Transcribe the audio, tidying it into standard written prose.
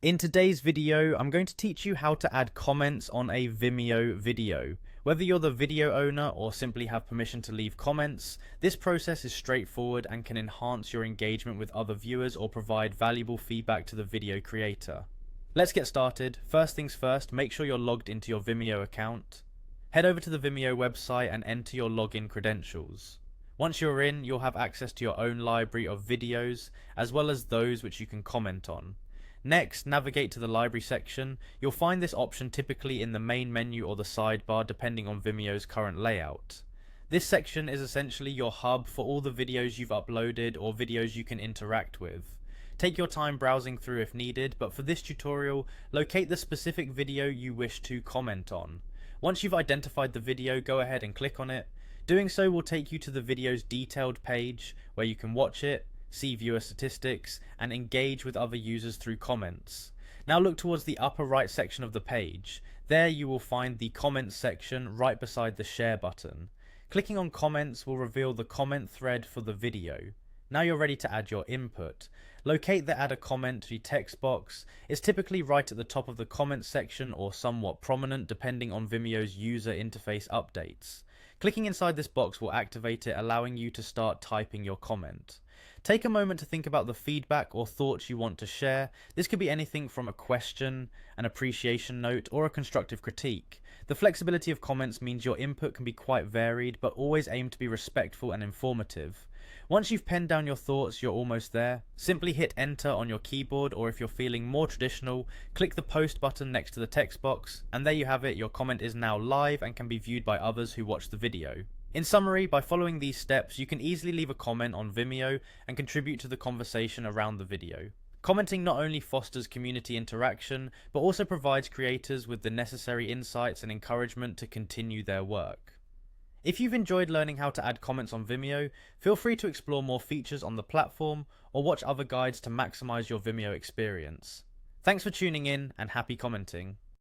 In today's video, I'm going to teach you how to add comments on a Vimeo video. Whether you're the video owner or simply have permission to leave comments, this process is straightforward and can enhance your engagement with other viewers or provide valuable feedback to the video creator. Let's get started. First things first, make sure you're logged into your Vimeo account. Head over to the Vimeo website and enter your login credentials. Once you're in, you'll have access to your own library of videos, as well as those which you can comment on. Next, navigate to the library section. You'll find this option typically in the main menu or the sidebar depending on Vimeo's current layout. This section is essentially your hub for all the videos you've uploaded or videos you can interact with. Take your time browsing through if needed, but for this tutorial, locate the specific video you wish to comment on. Once you've identified the video, go ahead and click on it. Doing so will take you to the video's detailed page where you can watch it, see viewer statistics, and engage with other users through comments. Now look towards the upper right section of the page. There you will find the comments section right beside the share button. Clicking on comments will reveal the comment thread for the video. Now you're ready to add your input. Locate the add a comment to text box. It's typically right at the top of the comments section or somewhat prominent depending on Vimeo's user interface updates. Clicking inside this box will activate it, allowing you to start typing your comment. Take a moment to think about the feedback or thoughts you want to share. This could be anything from a question, an appreciation note, or a constructive critique. The flexibility of comments means your input can be quite varied, but always aim to be respectful and informative. Once you've penned down your thoughts, you're almost there. Simply hit enter on your keyboard, or if you're feeling more traditional, click the post button next to the text box, and there you have it, your comment is now live and can be viewed by others who watch the video. In summary, by following these steps, you can easily leave a comment on Vimeo and contribute to the conversation around the video. Commenting not only fosters community interaction, but also provides creators with the necessary insights and encouragement to continue their work. If you've enjoyed learning how to add comments on Vimeo, feel free to explore more features on the platform or watch other guides to maximize your Vimeo experience. Thanks for tuning in and happy commenting.